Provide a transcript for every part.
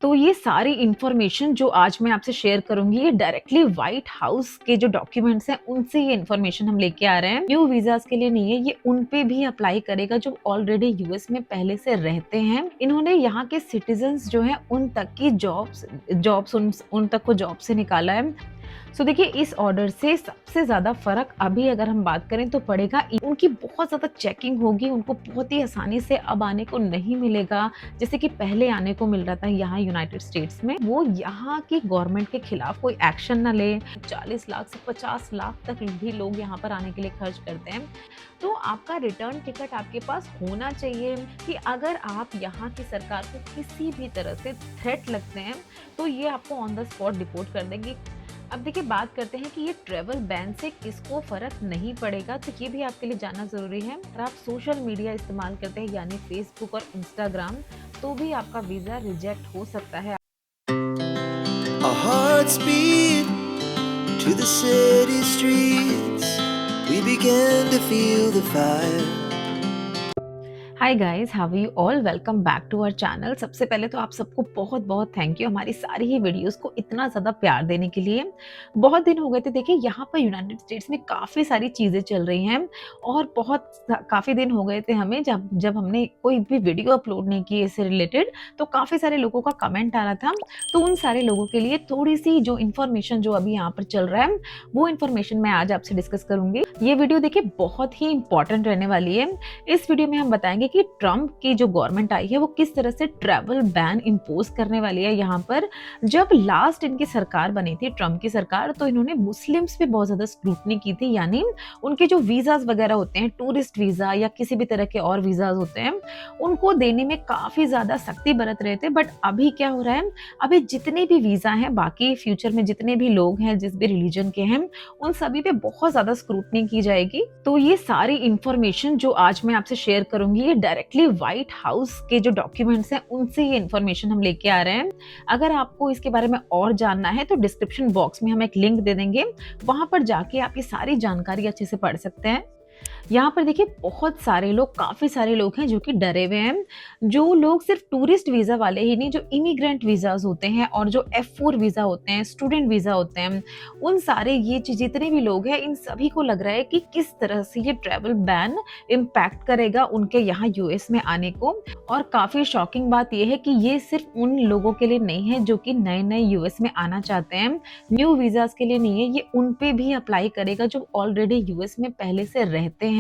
तो ये सारी इन्फॉर्मेशन जो आज मैं आपसे शेयर करूँगी, ये डायरेक्टली व्हाइट हाउस के जो डॉक्यूमेंट्स हैं, उनसे ये इन्फॉर्मेशन हम लेके आ रहे हैं। न्यू वीज़ाज़ के लिए नहीं है, ये उन पे भी अप्लाई करेगा जो ऑलरेडी यूएस में पहले से रहते हैं। इन्होंने यहाँ के सिटीज़न्स जो हैं, उन तक की जॉब्स उन तक को जॉब से निकाला है। देखिए, इस ऑर्डर से सबसे ज़्यादा फ़र्क अभी अगर हम बात करें तो पड़ेगा उनकी बहुत ज़्यादा चेकिंग होगी, उनको बहुत ही आसानी से अब आने को नहीं मिलेगा, जैसे कि पहले आने को मिल रहा था यहाँ यूनाइटेड स्टेट्स में। वो यहाँ की गवर्नमेंट के खिलाफ कोई एक्शन ना ले, 40 लाख से 50 लाख तक भी लोग यहाँ पर आने के लिए खर्च करते हैं। तो आपका रिटर्न टिकट आपके पास होना चाहिए कि अगर आप यहाँ की सरकार को किसी भी तरह से थ्रेट लगते हैं, तो ये आपको ऑन द स्पॉट डिपोर्ट कर देंगे। अब देखिए, बात करते हैं कि ये ट्रैवल बैन से किसको फर्क नहीं पड़ेगा, तो ये भी आपके लिए जानना जरूरी है। अगर आप सोशल मीडिया इस्तेमाल करते हैं यानी फेसबुक और इंस्टाग्राम, तो भी आपका वीजा रिजेक्ट हो सकता है। Our hearts beat to the city streets. We began to feel the fire. Hi guys, how are you all? Welcome back to our channel. सबसे पहले तो आप सबको बहुत बहुत थैंक यू हमारी सारी ही वीडियोस को इतना ज़्यादा प्यार देने के लिए। बहुत दिन हो गए थे, देखिए यहाँ पर यूनाइटेड स्टेट्स में काफ़ी सारी चीज़ें चल रही हैं और काफ़ी दिन हो गए थे हमें जब हमने कोई भी वीडियो अपलोड नहीं की इससे रिलेटेड, तो काफ़ी सारे लोगों का कमेंट आ रहा था। तो उन सारे लोगों के लिए थोड़ी सी जो इन्फॉर्मेशन जो अभी यहाँ पर चल रहा है, वो इन्फॉर्मेशन मैं आज आपसे डिस्कस करूंगी। ये वीडियो देखिए बहुत ही इंपॉर्टेंट रहने वाली है। इस वीडियो में हम बताएंगे कि ट्रम्प की जो गवर्नमेंट आई है वो किस तरह से ट्रैवल बैन इंपोज करने वाली है यहाँ पर। जब लास्ट इनकी सरकार बनी थी, ट्रम्प की सरकार, तो इन्होंने मुस्लिम्स पे बहुत ज्यादा स्क्रूटनी की थी, यानी उनके जो वीजाज वगैरह होते हैं, टूरिस्ट वीजा या किसी भी तरह के और वीजाज होते हैं, उनको देने में काफी ज्यादा सख्ती बरत रहे थे। बट अभी क्या हो रहा है, अभी जितने भी वीजा हैं, बाकी फ्यूचर में जितने भी लोग हैं जिस भी रिलीजन के हैं, उन सभी पे बहुत ज्यादा स्क्रूटनी की जाएगी। तो ये सारी इंफॉर्मेशन जो आज मैं आपसे शेयर करूंगी, ये डायरेक्टली व्हाइट हाउस के जो डॉक्यूमेंट्स हैं, उनसे ये इन्फॉर्मेशन हम लेके आ रहे हैं। अगर आपको इसके बारे में और जानना है तो डिस्क्रिप्शन बॉक्स में हम एक लिंक दे देंगे, वहां पर जाके आप ये सारी जानकारी अच्छे से पढ़ सकते हैं। यहाँ पर देखिए बहुत सारे लोग, काफी सारे लोग हैं जो कि डरे हुए हैं। जो लोग सिर्फ टूरिस्ट वीजा वाले ही नहीं, जो इमिग्रेंट वीजाज होते हैं और जो F4 वीजा होते हैं, स्टूडेंट वीजा होते हैं, उन सारे ये जितने भी लोग हैं, इन सभी को लग रहा है कि किस तरह से ये ट्रैवल बैन इम्पैक्ट करेगा उनके यहाँ यूएस में आने को। और काफी शॉकिंग बात यह है कि ये सिर्फ उन लोगों के लिए नहीं है जो कि नए नए यूएस में आना चाहते हैं, न्यू वीजाज के लिए नहीं है, ये उन पे भी अप्लाई करेगा जो ऑलरेडी यूएस में पहले से रहते हैं।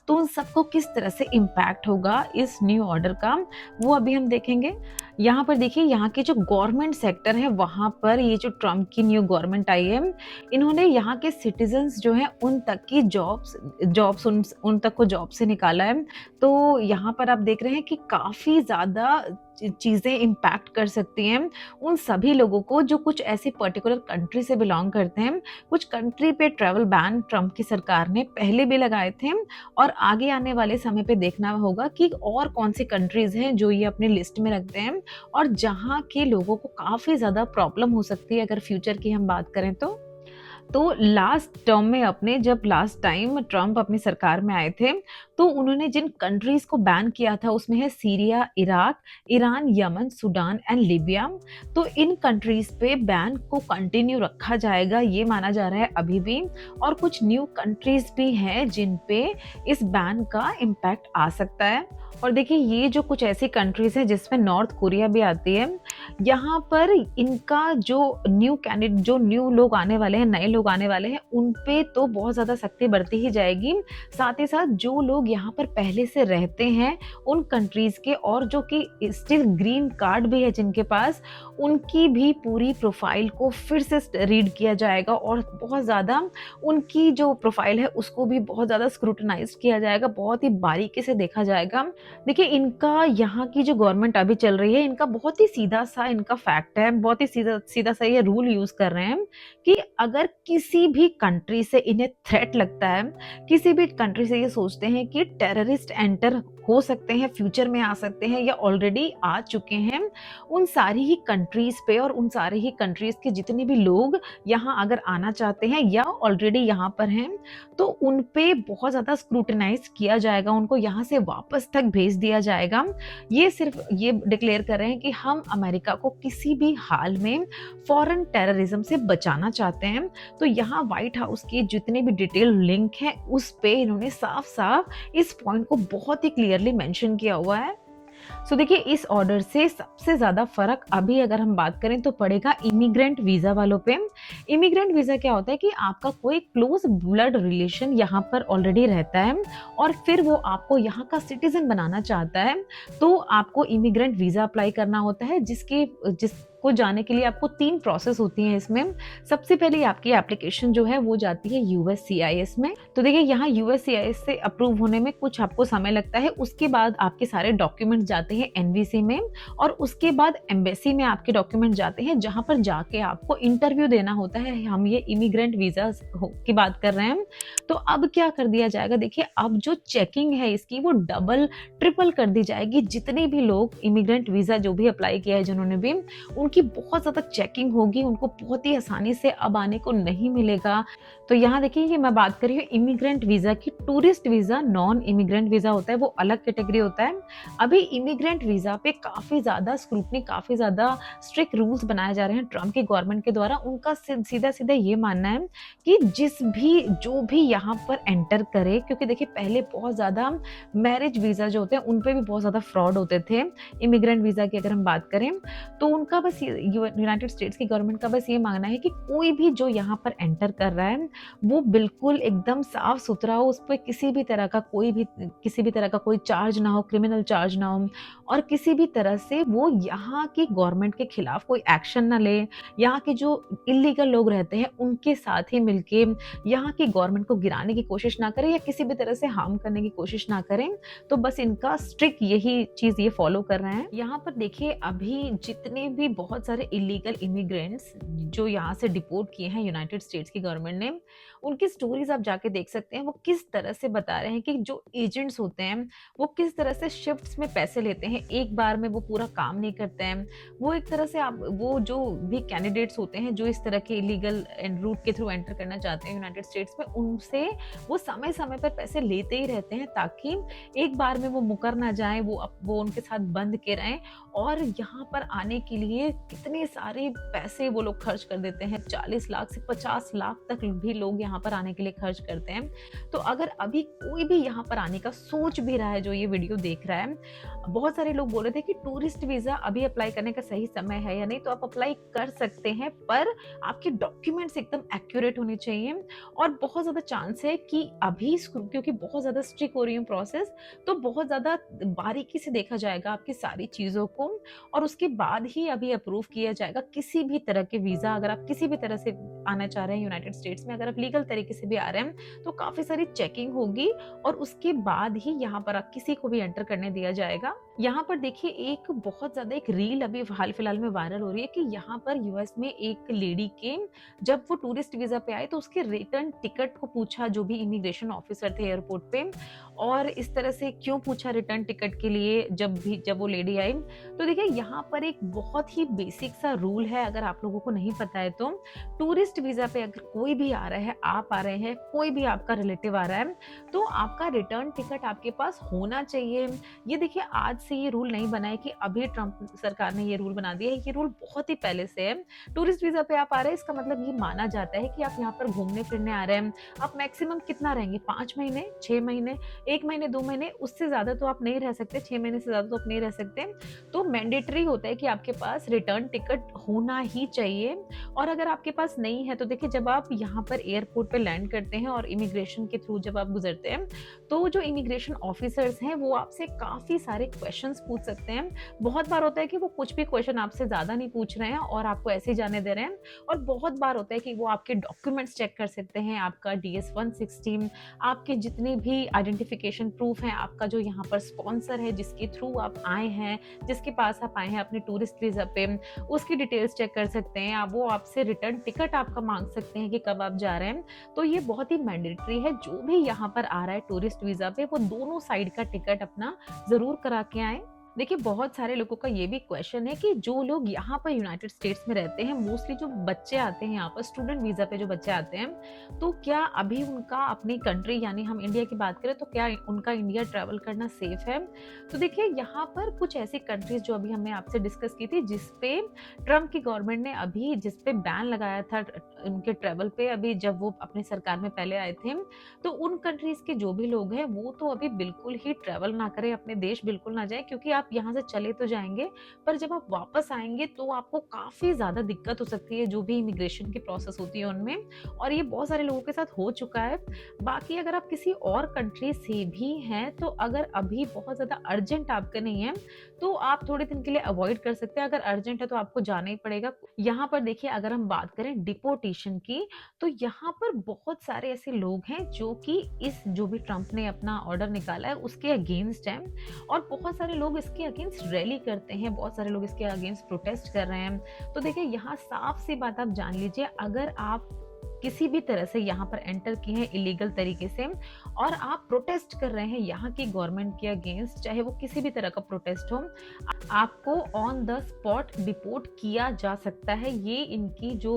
तो उन सबको किस तरह से इम्पैक्ट होगा इस न्यू ऑर्डर का, वो अभी हम देखेंगे। यहाँ पर देखिए, यहाँ के जो गवर्नमेंट सेक्टर है, वहां पर ये जो ट्रम्प की न्यू गवर्नमेंट आई है, इन्होंने यहाँ के सिटीजन्स जो हैं उन तक की जॉब्स उन तक को जॉब से निकाला है। तो यहाँ पर आप देख रहे हैं कि काफी ज्यादा चीजें इम्पैक्ट कर सकती हैं उन सभी लोगों को जो कुछ ऐसी पर्टिकुलर कंट्री से बिलोंग करते हैं। कुछ कंट्री पे ट्रैवल बैन ट्रम्प की सरकार ने पहले भी लगाए थे और आगे आने वाले समय पे देखना होगा कि और कौन सी कंट्रीज हैं जो ये अपने लिस्ट में रखते हैं और जहाँ के लोगों को काफी ज्यादा प्रॉब्लम हो सकती है अगर फ्यूचर की हम बात करें तो लास्ट टर्म में जब लास्ट टाइम ट्रम्प अपनी सरकार में आए थे, तो उन्होंने जिन कंट्रीज को बैन किया था उसमें है Syria, Iraq, Iran, Yemen, Sudan and Libya. तो इन कंट्रीज पे बैन को कंटिन्यू रखा जाएगा, ये माना जा रहा है अभी भी। और कुछ न्यू कंट्रीज भी हैं जिन पे इस बैन का इम्पैक्ट आ सकता है। और देखिए, ये जो कुछ ऐसी कंट्रीज हैं जिसमें नॉर्थ कोरिया भी आती है, यहाँ पर इनका जो न्यू लोग आने वाले हैं, नए लोग आने वाले हैं, उन पे तो बहुत ज़्यादा सख्ती बरती ही जाएगी। साथ ही साथ जो लोग यहाँ पर पहले से रहते हैं उन कंट्रीज़ के, और जो कि स्टिल ग्रीन कार्ड भी है जिनके पास, उनकी भी पूरी प्रोफाइल को फिर से रीड किया जाएगा और बहुत ज़्यादा उनकी जो प्रोफाइल है उसको भी बहुत ज़्यादा स्क्रूटनाइज किया जाएगा, बहुत ही बारीकी से देखा जाएगा। देखिए, इनका यहाँ की जो गवर्नमेंट अभी चल रही है, इनका बहुत ही सीधा सा इनका फैक्ट है, बहुत ही सीधा सा ये रूल यूज कर रहे हैं कि अगर किसी भी कंट्री से इन्हें थ्रेट लगता है, किसी भी कंट्री से ये सोचते हैं कि टेररिस्ट एंटर हो सकते हैं, फ्यूचर में आ सकते हैं या ऑलरेडी आ चुके हैं, उन सारी ही कंट्रीज पे और उन सारी ही कंट्रीज के जितने भी लोग यहाँ अगर आना चाहते हैं या ऑलरेडी यहाँ पर हैं, तो उन पे बहुत ज़्यादा स्क्रूटनाइज किया जाएगा, उनको यहाँ से वापस तक भेज दिया जाएगा। ये सिर्फ ये डिक्लेयर कर रहे हैं कि हम अमेरिका को किसी भी हाल में फॉरेन टेररिज्म से बचाना चाहते हैं। तो यहाँ व्हाइट हाउस के जितने भी डिटेल लिंक हैं उस पे इन्होंने साफ-साफ इस पॉइंट को बहुत ही क्लियरली मेंशन किया हुआ है। देखिए इस ऑर्डर से सबसे ज़्यादा फ़र्क अभी अगर हम बात करें तो पड़ेगा इमिग्रेंट वीज़ा वालों पे। इमिग्रेंट वीज़ा क्या होता है कि आपका कोई क्लोज़ ब्लड रिलेशन यहाँ पर ऑलरेडी रहता है और फिर वो आपको यहाँ का सिटीज़न बनाना चाहता है, तो आपको इमिग्रेंट वीज़ा अप्लाई करना होता है जिसको जाने के लिए आपको 3 प्रोसेस होती हैं इसमें। सबसे पहले आपकी एप्लीकेशन जो है वो जाती है यूएससीआईएस में। तो देखिए यहाँ यूएससीआईएस से अप्रूव होने में कुछ आपको समय लगता है। उसके बाद आपके सारे डॉक्यूमेंट जाते हैं एनवीसी में और उसके बाद एम्बेसी में आपके डॉक्यूमेंट जाते हैं, जहाँ पर जाके आपको इंटरव्यू देना होता है। हम ये इमिग्रेंट वीज़ा की बात कर रहे हैं। तो अब क्या कर दिया जाएगा, देखिए अब जो चेकिंग है इसकी वो डबल ट्रिपल कर दी जाएगी। जितने भी लोग इमिग्रेंट वीज़ा जो भी अप्लाई किया है जिन्होंने भी, उनकी बहुत ज़्यादा चेकिंग होगी, उनको बहुत ही आसानी से अब आने को नहीं मिलेगा। तो यहाँ देखिए ये मैं बात कर रही हूँ इमिग्रेंट वीज़ा की। Tourist visa non immigrant visa होता है, वो अलग कैटेगरी होता है। अभी इमिग्रेंट वीज़ा पे काफ़ी ज़्यादा स्क्रूटनी, काफ़ी ज़्यादा स्ट्रिक्ट रूल्स बनाए जा रहे हैं ट्रम्प की गवर्नमेंट के द्वारा। उनका सीधा-सीधा ये मानना है कि जो भी यहाँ पर एंटर करे, क्योंकि देखिए पहले बहुत ज़्यादा मैरिज वीज़ा जो होते हैं उन पे भी बहुत ज़्यादा फ्रॉड होते थे। इमिग्रेंट वीज़ा की अगर हम बात करें तो उनका बस यूनाइटेड स्टेट्स की गवर्नमेंट का बस ये मानना है कि कोई भी जो यहाँ पर एंटर कर रहा है वो बिल्कुल एकदम साफ सुथरा हो, उस पर किसी भी तरह का कोई चार्ज ना हो, क्रिमिनल चार्ज ना हो, और किसी भी तरह से वो यहाँ की गवर्नमेंट के खिलाफ कोई एक्शन ना ले। यहाँ के जो इलीगल लोग रहते हैं उनके साथ ही मिलके यहाँ की गवर्नमेंट को गिराने की कोशिश ना करें या किसी भी तरह से हार्म करने की कोशिश ना करें। तो बस इनका स्ट्रिक्ट यही चीज़ ये फॉलो कर रहे हैं। यहाँ पर देखिए अभी जितने भी बहुत सारे इलीगल इमिग्रेंट्स जो यहाँ से डिपोर्ट किए हैं यूनाइटेड स्टेट्स की गवर्नमेंट ने, उनकी स्टोरीज आप जाके देख सकते हैं। वो किस तरह से बता रहे हैं कि जो एजेंट्स होते हैं वो किस तरह से शिफ्ट्स में पैसे लेते हैं, एक बार में वो पूरा काम नहीं करते हैं। वो एक तरह से वो जो भी कैंडिडेट्स होते हैं जो इस तरह के इलीगल रूट के थ्रू एंटर करना चाहते हैं यूनाइटेड स्टेट्स में, उनसे वो समय समय पर पैसे लेते ही रहते हैं ताकि एक बार में वो मुकर ना जाए, वो उनके साथ बंध के रहें। और यहाँ पर आने के लिए कितने सारे पैसे वो लोग खर्च कर देते हैं, 40 लाख से 50 लाख तक भी लोग यहाँ पर आने के लिए खर्च करते हैं। तो अगर अभी कोई भी यहाँ पर आने का सोच भी रहा है जो ये वीडियो देख रहा है, बहुत सारे लोग बोल रहे थे कि टूरिस्ट वीज़ा अभी अप्लाई करने का सही समय है या नहीं, तो आप अप्लाई कर सकते हैं, पर आपके डॉक्यूमेंट्स एकदम एक्यूरेट होने चाहिए। और बहुत ज़्यादा चांस है कि अभी क्योंकि बहुत ज़्यादा स्ट्रिक्ट हो रही है प्रोसेस, तो बहुत ज़्यादा बारीकी से देखा जाएगा आपकी सारी चीज़ों को और उसके बाद ही अभी अप्रूव किया जाएगा किसी भी तरह के वीज़ा। अगर आप किसी भी तरह से आना चाह रहे हैं यूनाइटेड स्टेट्स में, अगर आप लीगल तरीके से भी आ रहे हैं, तो काफ़ी सारी चेकिंग होगी और उसके बाद ही यहाँ पर आप किसी को भी एंटर करने दिया जाएगा। यहाँ पर देखिए एक बहुत ज़्यादा एक रील अभी हाल फिलहाल में वायरल हो रही है कि यहाँ पर यूएस में एक लेडी के जब वो टूरिस्ट वीज़ा पे आए तो उसके रिटर्न टिकट को पूछा जो भी इमिग्रेशन ऑफिसर थे एयरपोर्ट पे, और इस तरह से क्यों पूछा रिटर्न टिकट के लिए जब वो लेडी आई। तो देखिए यहाँ पर एक बहुत ही बेसिक सा रूल है, अगर आप लोगों को नहीं पता है तो टूरिस्ट वीज़ा पे अगर कोई भी आ रहा है, आप आ रहे हैं, कोई भी आपका रिलेटिव आ रहा है, तो आपका रिटर्न टिकट आपके पास होना चाहिए। ये देखिए आज से ये रूल नहीं बना है कि अभी ट्रम्प सरकार ने ये रूल बना दिया है, ये रूल बहुत ही पहले से है। टूरिस्ट वीज़ा पे आप आ रहे हैं, इसका मतलब ये माना जाता है कि आप यहाँ पर घूमने फिरने आ रहे हैं। आप मैक्सिमम कितना रहेंगे, 5 महीने, 6 महीने, 1 महीने, 2 महीने, उससे ज़्यादा तो आप नहीं रह सकते, 6 महीने से ज़्यादा तो आप नहीं रह सकते। तो मैंडेटरी होता है कि आपके पास रिटर्न टिकट होना ही चाहिए। और अगर आपके पास नहीं है तो देखिए जब आप यहाँ पर एयरपोर्ट पे लैंड करते हैं और इमिग्रेशन के थ्रू जब आप गुजरते हैं, तो जो इमिग्रेशन ऑफिसर्स हैं वो आपसे काफ़ी सारे क्वेश्चंस पूछ सकते हैं। बहुत बार होता है कि वो कुछ भी क्वेश्चन आपसे ज़्यादा नहीं पूछ रहे हैं और आपको ऐसे ही जाने दे रहे हैं, और बहुत बार होता है कि वो आपके डॉक्यूमेंट्स चेक कर सकते हैं, आपका DS-160, आपके जितने भी आइडेंटिफिकेशन प्रूफ हैं, आपका जो यहाँ पर स्पॉन्सर है जिसके थ्रू आप आए हैं, जिसके पास आप आए हैं अपने टूरिस्ट वीज़ा पे, उसकी डिटेल्स चेक कर सकते हैं। आप वो आपसे रिटर्न टिकट आपका मांग सकते हैं कि कब आप जा रहे हैं। तो ये बहुत ही मैंडेटरी है, जो भी यहाँ पर आ रहा है टूरिस्ट वीज़ा पे वो दोनों साइड का टिकट अपना ज़रूर करा के आए। देखिए, बहुत सारे लोगों का ये भी क्वेश्चन है कि जो लोग यहाँ पर यूनाइटेड स्टेट्स में रहते हैं, मोस्टली जो बच्चे आते हैं यहाँ पर स्टूडेंट वीज़ा पे जो बच्चे आते हैं, तो क्या अभी उनका अपनी कंट्री यानी हम इंडिया की बात करें तो क्या उनका इंडिया ट्रैवल करना सेफ है? तो देखिए, यहाँ पर कुछ ऐसी कंट्रीज़ जो अभी हमने आपसे डिस्कस की थी जिस पे ट्रम्प की गवर्नमेंट ने अभी जिस पे बैन लगाया था उनके ट्रैवल पे अभी जब वो अपनी सरकार में पहले आए थे, तो उन कंट्रीज़ के जो भी लोग हैं वो तो अभी बिल्कुल ही ट्रैवल ना करें, अपने देश बिल्कुल ना जाएँ क्योंकि आप यहाँ से चले तो जाएँगे, पर जब आप वापस आएँगे तो आपको काफ़ी ज़्यादा दिक्कत हो सकती है, जो भी इमिग्रेशन की प्रोसेस होती है उनमें, और ये बहुत सारे लोगों के साथ हो चुका है। बाकी अगर आप किसी और कंट्री से भी हैं, तो अगर अभी बहुत ज़्यादा अर्जेंट आपका नहीं है, तो आप थोड़े दिन के लिए अवॉइड कर सकते हैं, अगर अर्जेंट है तो आपको जाना ही पड़ेगा। यहाँ पर देखिए, अगर हम बात करें डिपोर्टेशन की, तो यहाँ पर बहुत सारे ऐसे लोग हैं जो कि इस जो भी ट्रम्प ने अपना ऑर्डर निकाला है उसके अगेंस्ट हैं, और बहुत सारे लोग इसके अगेंस्ट रैली करते हैं, बहुत सारे लोग इसके अगेंस्ट प्रोटेस्ट कर रहे हैं। तो देखिए, यहाँ साफ सी बात आप जान लीजिए, अगर आप किसी भी तरह से यहाँ पर एंटर किए हैं इलीगल तरीके से और आप प्रोटेस्ट कर रहे हैं यहाँ की गवर्नमेंट के अगेंस्ट, चाहे वो किसी भी तरह का प्रोटेस्ट हो, आपको ऑन द स्पॉट डिपोर्ट किया जा सकता है। ये इनकी जो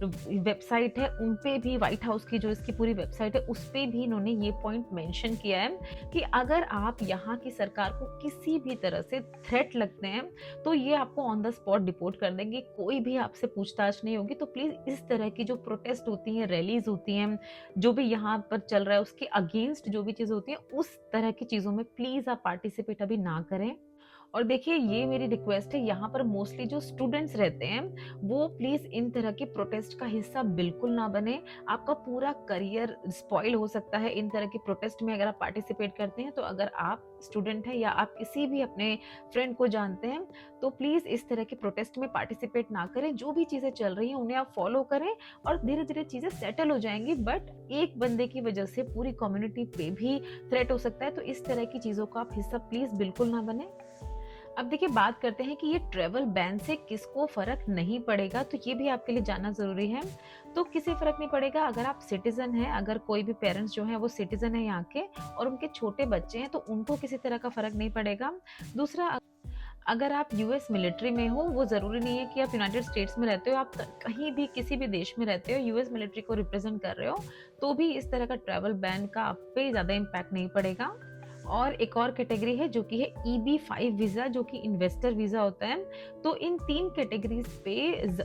वेबसाइट है उन पे भी, व्हाइट हाउस की जो इसकी पूरी वेबसाइट है उस पे भी इन्होंने ये पॉइंट मेंशन किया है कि अगर आप यहाँ की सरकार को किसी भी तरह से थ्रेट लगते हैं तो ये आपको ऑन द स्पॉट डिपोर्ट कर देंगे, कोई भी आपसे पूछताछ नहीं होगी। तो प्लीज इस तरह की जो प्रोटेस्ट होती हैं, रैलीज होती हैं, जो भी यहाँ पर चल रहा है उसके अगेंस्ट जो भी चीजें होती हैं, उस तरह की चीजों में प्लीज आप पार्टिसिपेट अभी ना करें। और देखिए, ये मेरी रिक्वेस्ट है, यहाँ पर मोस्टली जो स्टूडेंट्स रहते हैं वो प्लीज इन तरह के प्रोटेस्ट का हिस्सा बिल्कुल ना बने। आपका पूरा करियर स्पॉइल हो सकता है इन तरह के प्रोटेस्ट में अगर आप पार्टिसिपेट करते हैं। तो अगर आप स्टूडेंट हैं या आप किसी भी अपने फ्रेंड को जानते हैं तो प्लीज इस तरह के प्रोटेस्ट में पार्टिसिपेट ना करें। जो भी चीजें चल रही हैं उन्हें आप फॉलो करें और धीरे धीरे चीजें सेटल हो जाएंगी, बट एक बंदे की वजह से पूरी कम्युनिटी पे भी थ्रेट हो सकता है। तो इस तरह की चीजों का आप हिस्सा प्लीज बिल्कुल ना बने। अब देखिए, बात करते हैं कि ये ट्रेवल बैन से किसको फर्क नहीं पड़ेगा, तो ये भी आपके लिए जानना जरूरी है। तो किसी फर्क नहीं पड़ेगा अगर आप सिटीजन हैं, अगर कोई भी पेरेंट्स जो हैं वो सिटीजन है यहाँ के और उनके छोटे बच्चे हैं, तो उनको किसी तरह का फर्क नहीं पड़ेगा। दूसरा, अगर आप यूएस मिलिट्री में हो, वो जरूरी नहीं है कि आप यूनाइटेड स्टेट्स में रहते हो, आप कहीं भी किसी भी देश में रहते हो, यूएस मिलिट्री को रिप्रेजेंट कर रहे हो, तो भी इस तरह का ट्रैवल बैन का आप पे ज्यादा इम्पैक्ट नहीं पड़ेगा। और एक और कैटेगरी है जो कि है EB-5 वीजा, जो कि इन्वेस्टर वीजा होता है। तो इन 3 कैटेगरीज पे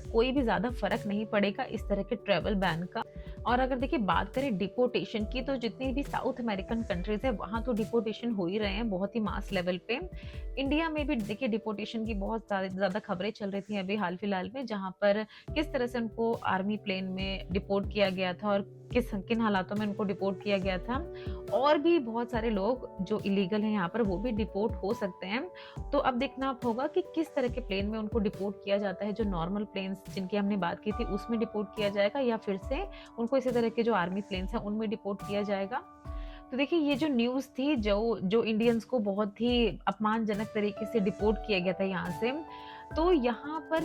कोई भी ज्यादा फर्क नहीं पड़ेगा इस तरह के ट्रैवल बैन का। और अगर देखिए, बात करें डिपोर्टेशन की, तो जितनी भी साउथ अमेरिकन कंट्रीज है वहां तो डिपोर्टेशन हो ही रहे हैं बहुत ही मास लेवल पे। इंडिया में भी देखिए डिपोर्टेशन की बहुत ज्यादा खबरें चल रही थी अभी हाल फिलहाल में, जहां पर किस तरह से उनको आर्मी प्लेन में डिपोर्ट किया गया था और किन हालातों में उनको डिपोर्ट किया गया था। और भी बहुत सारे लोग जो इलीगल हैं यहाँ पर वो भी डिपोर्ट हो सकते हैं। तो अब देखना होगा कि किस तरह के प्लेन में उनको डिपोर्ट किया जाता है, जो नॉर्मल प्लेन्स जिनकी हमने बात की थी उसमें डिपोर्ट किया जाएगा या फिर से उनको इसी तरह के जो आर्मी प्लेन्स हैं उनमें डिपोर्ट किया जाएगा। तो देखिए, ये जो न्यूज़ थी, जो इंडियंस को बहुत ही अपमानजनक तरीके से डिपोर्ट किया गया था यहाँ से, तो यहाँ पर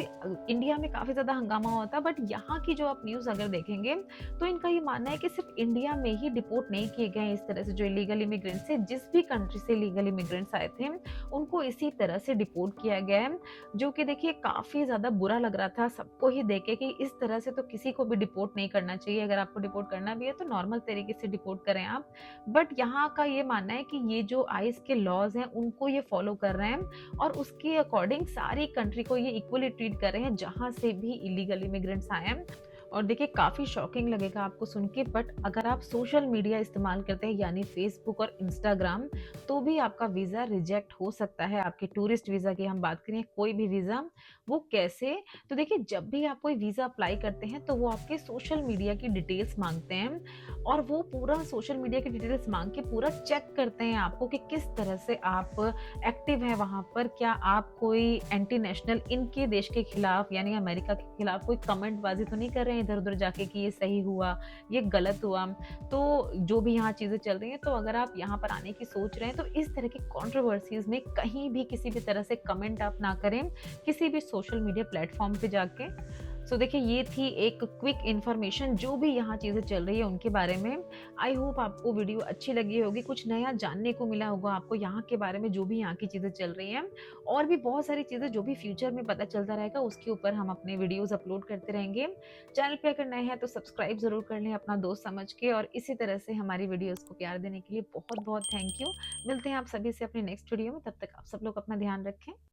इंडिया में काफ़ी ज़्यादा हंगामा हुआ था। बट यहाँ की जो आप न्यूज़ अगर देखेंगे तो इनका ये मानना है कि सिर्फ इंडिया में ही डिपोर्ट नहीं किए गए हैं इस तरह से जो इलीगल इमिग्रेंट्स है, जिस भी कंट्री से इलीगल इमिग्रेंट्स आए थे उनको इसी तरह से डिपोर्ट किया गया है, जो कि देखिए काफ़ी ज़्यादा बुरा लग रहा था सबको ही देखे कि इस तरह से तो किसी को भी डिपोर्ट नहीं करना चाहिए। अगर आपको डिपोर्ट करना भी है तो नॉर्मल तरीके से डिपोर्ट करें आप। बट यहाँ का ये मानना है कि ये जो आइस के लॉज हैं उनको ये फॉलो कर रहे हैं और उसके अकॉर्डिंग सारी कंट्री को ये इक्वली ट्रीट कर रहे हैं जहां से भी इलीगल इमिग्रेंट्स आए हैं। और देखिए, काफी शॉकिंग लगेगा आपको सुन के, बट अगर आप सोशल मीडिया इस्तेमाल करते हैं यानी फेसबुक और इंस्टाग्राम, तो भी आपका वीजा रिजेक्ट हो सकता है। आपके टूरिस्ट वीजा की हम बात करें, कोई भी वीजा, वो कैसे? तो देखिए, जब भी आप कोई वीजा अप्लाई करते हैं तो वो आपके सोशल मीडिया की डिटेल्स मांगते हैं और वो पूरा सोशल मीडिया की डिटेल्स मांग के पूरा चेक करते हैं आपको कि किस तरह से आप एक्टिव है वहां पर। क्या आप कोई एंटी नेशनल इनके देश के खिलाफ यानी अमेरिका के खिलाफ कोई कमेंट बाजी तो नहीं कर रहे हैं इधर उधर जाके कि ये सही हुआ, ये गलत हुआ। तो जो भी यहाँ चीजें चल रही हैं, तो अगर आप यहाँ पर आने की सोच रहे हैं तो इस तरह की कंट्रोवर्सीज में कहीं भी किसी भी तरह से कमेंट आप ना करें किसी भी सोशल मीडिया प्लेटफॉर्म पे जाके। सो देखिए ये थी एक क्विक इन्फॉर्मेशन जो भी यहाँ चीज़ें चल रही है उनके बारे में। आई होप आपको वीडियो अच्छी लगी होगी, कुछ नया जानने को मिला होगा आपको यहाँ के बारे में, जो भी यहाँ की चीज़ें चल रही हैं। और भी बहुत सारी चीज़ें जो भी फ्यूचर में पता चलता रहेगा उसके ऊपर हम अपने वीडियोज़ अपलोड करते रहेंगे। चैनल पे अगर नए हैं तो सब्सक्राइब ज़रूर कर लें अपना दोस्त समझ के, और इसी तरह से हमारी वीडियोज़ को प्यार देने के लिए बहुत-बहुत थैंक यू। मिलते हैं आप सभी से अपने नेक्स्ट वीडियो में, तब तक आप सब लोग अपना ध्यान रखें।